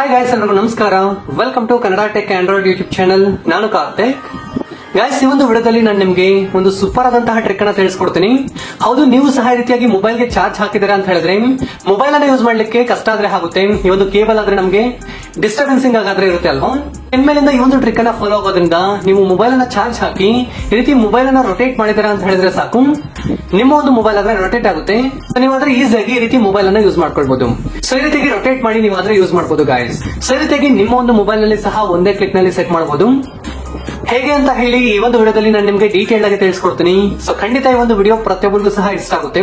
Hi guys, ಎಲ್ಲರಿಗೂ ನಮಸ್ಕಾರ. Welcome to Kannada tech android YouTube channel. ನಾನು ಕಾರ್ತಿಕ್. ಗೈಸ್, ಈ ಒಂದು ವಿಡಿಯೋದಲ್ಲಿ ನಾನು ನಿಮಗೆ ಒಂದು ಸೂಪರ್ ಆದಂತಹ ಟ್ರಿಕ್ ಅನ್ನ ತಿಳಿಸ್ಕೊಡ್ತೀನಿ. ಹೌದು, ನೀವು ಸಹ ಈ ರೀತಿಯಾಗಿ ಮೊಬೈಲ್ಗೆ ಚಾರ್ಜ್ ಹಾಕಿದ್ದೀರಾ ಅಂತ ಹೇಳಿದ್ರೆ ಮೊಬೈಲ್ ಅನ್ನ ಯೂಸ್ ಮಾಡ್ಲಿಕ್ಕೆ ಕಷ್ಟ ಆದ್ರೆ ಆಗುತ್ತೆ. ಈ ಒಂದು ಕೇಬಲ್ ಆದ್ರೆ ನಮಗೆ ಡಿಸ್ಟರ್ಬೆನ್ಸಿಂಗ್ ಆಗಾದ್ರೆ ಇರುತ್ತೆ ಅಲ್ವಾ. ಇನ್ಮೇಲಿಂದ ಈ ಒಂದು ಟ್ರಿಕ್ ಅನ್ನ ಫಾಲೋ ಆಗೋದ್ರಿಂದ ನೀವು ಮೊಬೈಲ್ ಅನ್ನ ಚಾರ್ಜ್ ಹಾಕಿ ಈ ರೀತಿ ಮೊಬೈಲ್ ಅನ್ನ ರೊಟೇಟ್ ಮಾಡಿದ್ದೀರಾ ಅಂತ ಹೇಳಿದ್ರೆ ಸಾಕು, ನಿಮ್ಮ ಒಂದು ಮೊಬೈಲ್ ಆದ್ರೆ ರೊಟೇಟ್ ಆಗುತ್ತೆ. ನೀವಾದ್ರೆ ಈಸಿಯಾಗಿ ಈ ರೀತಿ ಮೊಬೈಲ್ ಅನ್ನ ಯೂಸ್ ಮಾಡ್ಕೊಳ್ಬಹುದು. ಸೊ ಈ ರೀತಿಯಾಗಿ ರೊಟೇಟ್ ಮಾಡಿ ನೀವಾದ್ರೆ ಯೂಸ್ ಮಾಡಬಹುದು ಗೈಸ್. ಸೊ ಈ ರೀತಿಯಾಗಿ ನಿಮ್ಮ ಒಂದು ಮೊಬೈಲ್ ನಲ್ಲಿ ಸಹ ಒಂದೇ ಕ್ಲಿಕ್ ನಲ್ಲಿ ಸೆಟ್ ಮಾಡಬಹುದು. ಹೇಗೆ ಅಂತ ಹೇಳಿ ಈ ಒಂದು ವಿಡಿಯೋದಲ್ಲಿ ನಾನು ನಿಮಗೆ ಡೀಟೇಲ್ ಆಗಿ ತಿಳಿಸ್ಕೊಡ್ತೀನಿ. ಸೊ ಖಂಡಿತ ಈ ಒಂದು ವಿಡಿಯೋ ಪ್ರತಿಯೊಬ್ಬರಿಗೂ ಸಹ ಇಷ್ಟ ಆಗುತ್ತೆ.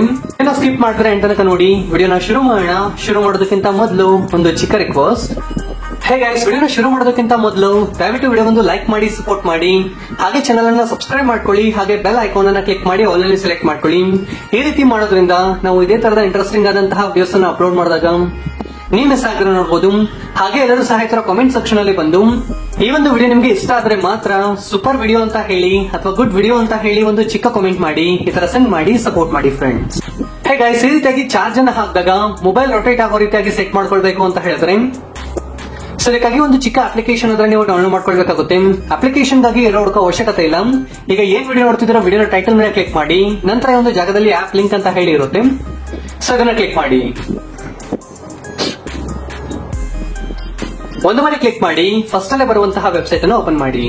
ಸ್ಕಿಪ್ ಮಾಡಿದ್ರೆ ಎಂಟು ತನಕ ನೋಡಿ. ವಿಡಿಯೋನ ಶುರು ಮಾಡೋಣ. ಶುರು ಮಾಡೋದಕ್ಕಿಂತ ಮೊದಲು ಒಂದು ಚಿಕ್ಕ ರಿಕ್ವೆಸ್ಟ್. ಹೇ ಗೈಸ್, ವಿಡಿಯೋನ ಶುರು ಮಾಡೋದಕ್ಕಿಂತ ಮೊದಲು ದಯವಿಟ್ಟು ವಿಡಿಯೋ ಒಂದು ಲೈಕ್ ಮಾಡಿ, ಸಪೋರ್ಟ್ ಮಾಡಿ, ಹಾಗೆ ಚಾನಲ್ ಅನ್ನ ಸಬ್ಸ್ಕ್ರೈಬ್ ಮಾಡ್ಕೊಳ್ಳಿ, ಹಾಗೆ ಬೆಲ್ ಐಕಾನ್ ಅನ್ನ ಕ್ಲಿಕ್ ಮಾಡಿ ಆಲ್ ಅಲ್ಲಿ ಸೆಲೆಕ್ಟ್ ಮಾಡ್ಕೊಳ್ಳಿ. ಈ ರೀತಿ ಮಾಡೋದ್ರಿಂದ ನಾವು ಇದೇ ತರದ ಇಂಟ್ರೆಸ್ಟಿಂಗ್ ಆದಂತಹ ವಿಡಿಯೋಸ್ ಅನ್ನ ಅಪ್ಲೋಡ್ ಮಾಡಿದಾಗ ನೀವು ಮಿಸ್ ಆಗಿರೋ ನೋಡಬಹುದು. ಹಾಗೆ ಎಲ್ಲರೂ ಸಹ ಈ ತರ ಕಾಮೆಂಟ್ ಸೆಕ್ಷನ್ ಅಲ್ಲಿ ಬಂದು ಈ ಒಂದು ವಿಡಿಯೋ ನಿಮ್ಗೆ ಇಷ್ಟ ಆದ್ರೆ ಮಾತ್ರ ಸೂಪರ್ ವಿಡಿಯೋ ಅಂತ ಹೇಳಿ ಅಥವಾ ಗುಡ್ ವಿಡಿಯೋ ಅಂತ ಹೇಳಿ ಒಂದು ಚಿಕ್ಕ ಕಾಮೆಂಟ್ ಮಾಡಿ, ಈ ತರ ಸೆಂಡ್ ಮಾಡಿ ಸಪೋರ್ಟ್ ಮಾಡಿ ಫ್ರೆಂಡ್ಸ್. ಹೇ ಗೈಸ್, ಈ ರೀತಿಯಾಗಿ ಚಾರ್ಜ್ ಅನ್ನ ಹಾಕಿದಾಗ ಮೊಬೈಲ್ ರೊಟೇಟ್ ಆಗೋ ರೀತಿಯಾಗಿ ಸೆಟ್ ಮಾಡ್ಕೊಳ್ಬೇಕು ಅಂತ ಹೇಳಿದ್ರೆ ಸೊ ಇದಕ್ಕಾಗಿ ಒಂದು ಚಿಕ್ಕ ಅಪ್ಲಿಕೇಶನ್ ಅದ್ರ ನೀವು ಡೌನ್ಲೋಡ್ ಮಾಡ್ಕೊಳ್ಬೇಕಾಗುತ್ತೆ. ಅಪ್ಲಿಕೇಶನ್ ಗಾಗಿ ಎಲ್ಲ ಹುಡುಕೋ ಅವಶ್ಯಕತೆ ಇಲ್ಲ. ಈಗ ಏನ್ ವಿಡಿಯೋ ನೋಡ್ತಿದ್ದೀರಾ ವಿಡಿಯೋ ಟೈಟಲ್ ಮೇಲೆ ಕ್ಲಿಕ್ ಮಾಡಿ, ನಂತರ ಒಂದು ಜಾಗದಲ್ಲಿ ಆಪ್ ಲಿಂಕ್ ಅಂತ ಹೇಳಿ ಇರುತ್ತೆ. ಸೊ ಅದನ್ನ ಕ್ಲಿಕ್ ಮಾಡಿ. ಒಂದು ಬಾರಿ ಕ್ಲಿಕ್ ಮಾಡಿ ಫಸ್ಟ್ ಅಲ್ಲೇ ಬರುವಂತಹ ವೆಬ್ಸೈಟ್ ಅನ್ನು ಓಪನ್ ಮಾಡಿ.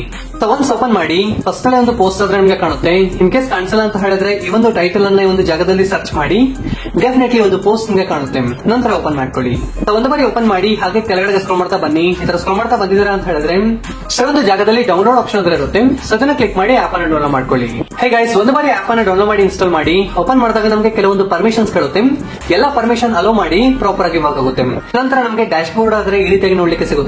ಒನ್ಸ್ ಓಪನ್ ಮಾಡಿ ಫಸ್ಟ್ ಅಲ್ಲೇ ಒಂದು ಪೋಸ್ಟ್ ಆದ್ರೆ ನಿಮಗೆ ಕಾಣುತ್ತೆ. ಇನ್ ಕೇಸ್ ಕಾಣಿಸಲ್ಲ ಅಂತ ಹೇಳಿದ್ರೆ ಈ ಒಂದು ಟೈಟಲ್ ಅನ್ನ ಒಂದು ಜಾಗದಲ್ಲಿ ಸರ್ಚ್ ಮಾಡಿ, ಡೆಫಿನೆಟ್ಲಿ ಒಂದು ಪೋಸ್ಟ್ ನಿಮಗೆ ಕಾಣುತ್ತೆ. ನಂತರ ಓಪನ್ ಮಾಡ್ಕೊಳ್ಳಿ. ಒಂದು ಬಾರಿ ಓಪನ್ ಮಾಡಿ ಹಾಗೆ ಕೆಳಗಡೆ ಸ್ಕ್ರೋಲ್ ಮಾಡ್ತಾ ಬನ್ನಿ. ಈ ತರ ಸ್ಕ್ರೋಲ್ ಮಾಡ್ತಾ ಬಂದಿದ್ದೀರಾ ಅಂತ ಹೇಳಿದ್ರೆ ಒಂದು ಜಾಗದಲ್ಲಿ ಡೌನ್ಲೋಡ್ ಆಪ್ಷನ್ ಅದ್ರ ಇರುತ್ತೆ. ಸೊ ಅದನ್ನ ಕ್ಲಿಕ್ ಮಾಡಿ ಆಪ್ ಅನ್ನು ಡೌನ್ಲೋಡ್ ಮಾಡ್ಕೊಳ್ಳಿ. ಹೇ ಗೈಸ್, ಒಂದು ಬಾರಿ ಆಪ್ ಅನ್ನು ಡೌನ್ಲೋಡ್ ಮಾಡಿ ಇನ್ಸ್ಟಾಲ್ ಮಾಡಿ. ಓಪನ್ ಮಾಡಿದಾಗ ನಮಗೆ ಕೆಲವೊಂದು ಪರ್ಮಿಷನ್ಸ್ ಕೇಳುತ್ತೆ. ಎಲ್ಲ ಪರ್ಮಿಷನ್ ಅಲೋ ಮಾಡಿ ಪ್ರಾಪರ್ ಆಗಿ ವರ್ಕ್ ಆಗುತ್ತೆ. ನಂತರ ನಮಗೆ ಡ್ಯಾಶ್ ಬೋರ್ಡ್ ಆದ್ರೆ ಈ ರೀತಿಯಾಗಿ ನೋಡ್ಲಿಕ್ಕೆ ಸಿಗುತ್ತೆ.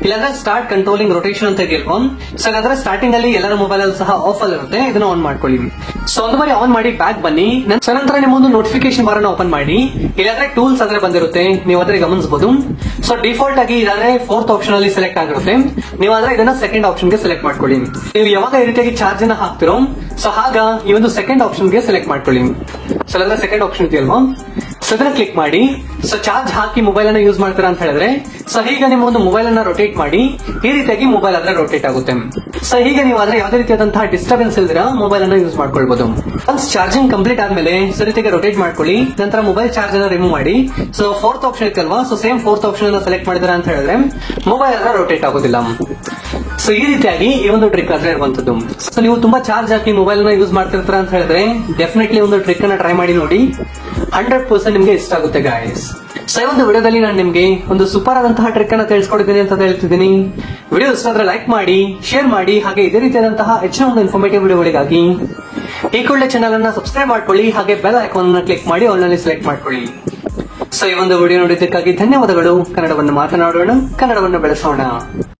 ಇಲ್ಲಾಂದ್ರೆ ಸ್ಟಾರ್ಟ್ ಕಂಟ್ರೋಲಿಂಗ್ ರೊಟೇಷನ್ ಅಂತ ಇದೆಯಲ್ವಾ, ಸೊ ಹಾಗಾದ್ರೆ ಸ್ಟಾರ್ಟಿಂಗ್ ಅಲ್ಲಿ ಎಲ್ಲರ ಮೊಬೈಲ್ ಅಲ್ಲಿ ಸಹ ಆಫ್ ಅಲ್ಲಿ ಇರುತ್ತೆ. ಇದನ್ನ ಆನ್ ಮಾಡ್ಕೊಳ್ಳಿ. ಸೊ ಒಂದು ಬಾರಿ ಆನ್ ಮಾಡಿ ಬ್ಯಾಕ್ ಬನ್ನಿ. ನಂತರ ನಿಮ್ಮ ಒಂದು ನೋಟಿಫಿಕೇಶನ್ ಬಾರ್ ಅನ್ನು ಓಪನ್ ಮಾಡಿ. ಇಲ್ಲಾಂದ್ರೆ ಟೂಲ್ಸ್ ಆದ್ರೆ ಬಂದಿರುತ್ತೆ, ನೀವು ಅದ್ರ ಗಮನಿಸಬಹುದು. ಸೊ ಡಿಫಾಲ್ಟ್ ಆಗಿ ಇದಾದ್ರೆ ಫೋರ್ತ್ ಆಪ್ಷನ್ ಅಲ್ಲಿ ಸೆಲೆಕ್ಟ್ ಆಗಿರುತ್ತೆ. ನೀವಾದ್ರೆ ಇದನ್ನ ಸೆಕೆಂಡ್ ಆಪ್ಷನ್ ಗೆ ಸೆಲೆಕ್ಟ್ ಮಾಡ್ಕೊಳ್ಳಿ. ನೀವು ಯಾವಾಗ ಈ ರೀತಿಯಾಗಿ ಚಾರ್ಜ್ ಅನ್ನ ಹಾಕ್ತಿರೋ ಸೊ ಆಗ ಈ ಒಂದು ಸೆಕೆಂಡ್ ಆಪ್ಷನ್ ಗೆ ಸೆಲೆಕ್ಟ್ ಮಾಡ್ಕೊಳ್ಳಿ. ಸೊ ಅದ್ರ ಸೆಕೆಂಡ್ ಆಪ್ಷನ್ ಇದೆಯಲ್ವಾ, ಸೊ ಅದನ್ನ ಕ್ಲಿಕ್ ಮಾಡಿ. ಸೊ ಚಾರ್ಜ್ ಹಾಕಿ ಮೊಬೈಲ್ ಅನ್ನ ಯೂಸ್ ಮಾಡ್ತೀರಾ ಅಂತ ಹೇಳಿದ್ರೆ ಸೊ ಈಗ ನಿಮ್ಮ ಒಂದು ಮೊಬೈಲ್ ಅನ್ನ ರೊಟೇಟ್ ಮಾಡಿ ಈ ರೀತಿಯಾಗಿ ಮೊಬೈಲ್ ಆದ್ರೆ ರೊಟೇಟ್ ಆಗುತ್ತೆ. ಸೊ ಹೀಗೆ ನೀವು ಆದ್ರೆ ಯಾವುದೇ ರೀತಿಯಾದಂತಹ ಡಿಸ್ಟರ್ಬೆನ್ಸ್ ಇಲ್ದಿರ ಮೊಬೈಲ್ ಅನ್ನ ಯೂಸ್ ಮಾಡ್ಕೊಳ್ಬಹುದು. ಒನ್ಸ್ ಚಾರ್ಜಿಂಗ್ ಕಂಪ್ಲೀಟ್ ಆದ್ಮೇಲೆ ಸೊ ರೀತಿಯಾಗಿ ರೊಟೇಟ್ ಮಾಡ್ಕೊಳ್ಳಿ. ನಂತರ ಮೊಬೈಲ್ ಚಾರ್ಜ್ ಅನ್ನ ರಿಮೂವ್ ಮಾಡಿ. ಸೊ ಫೋರ್ತ್ ಆಪ್ಷನ್ ಇತ್ತಲ್ವಾ, ಸೊ ಸೇಮ್ ಫೋರ್ತ್ ಆಪ್ಷನ್ ಅನ್ನ ಸೆಲೆಕ್ಟ್ ಮಾಡಿದಾರೆ ಅಂತ ಹೇಳಿದ್ರೆ ಮೊಬೈಲ್ ಅನ್ನ ರೊಟೇಟ್ ಆಗೋದಿಲ್ಲ. ಸೊ ಈ ರೀತಿಯಾಗಿ ಈ ಒಂದು ಟ್ರಿಕ್ ಆದ್ರೆ ಇರುವಂತದ್ದು. ಸೊ ನೀವು ತುಂಬಾ ಚಾರ್ಜ್ ಹಾಕಿ ಮೊಬೈಲ್ ನ ಯೂಸ್ ಮಾಡ್ತಿರ್ತೀರ ಅಂತ ಹೇಳಿದ್ರೆ ಡೆಫಿನೆಟ್ಲಿ ಒಂದು ಟ್ರಿಕ್ ಅನ್ನ ಟ್ರೈ ಮಾಡಿ ನೋಡಿ. 100% ನಿಮ್ಗೆ ಇಷ್ಟ ಆಗುತ್ತೆ ಗಾಯ್ಸ್. ಸೊ ಈ ಒಂದು ವಿಡಿಯೋದಲ್ಲಿ ನಾನು ನಿಮ್ಗೆ ಒಂದು ಸೂಪರ್ ಆದಂತಹ ಟ್ರಿಕ್ ಅನ್ನ ತಿಳಿಸ್ಕೊಡಿದ್ದೀನಿ ಅಂತ ಹೇಳ್ತಿದ್ದೀನಿ. ವಿಡಿಯೋ ಇಷ್ಟ ಆದ್ರೆ ಲೈಕ್ ಮಾಡಿ, ಶೇರ್ ಮಾಡಿ, ಹಾಗೆ ಇದೇ ರೀತಿಯಾದಂತಹ ಹೆಚ್ಚಿನ ಒಂದು ಇನ್ಫಾರ್ಮೇಟಿವ್ ವಿಡಿಯೋಗಳಿಗಾಗಿ ಈ ಕೂಡಲೇ ಚಾನಲ್ ಅನ್ನ ಸಬ್ಸ್ಕ್ರೈಬ್ ಮಾಡ್ಕೊಳ್ಳಿ, ಹಾಗೆ ಬೆಲ್ ಐಕಾನ್ ಅನ್ನ ಕ್ಲಿಕ್ ಮಾಡಿ ಆಲ್ ನಲ್ಲಿ ಸೆಲೆಕ್ಟ್ ಮಾಡ್ಕೊಳ್ಳಿ. ಸೊ ಈ ಒಂದು ವಿಡಿಯೋ ನೋಡಿದ್ದಕ್ಕಾಗಿ ಧನ್ಯವಾದಗಳು. ಕನ್ನಡವನ್ನು ಮಾತನಾಡೋಣ, ಕನ್ನಡವನ್ನು ಬೆಳೆಸೋಣ.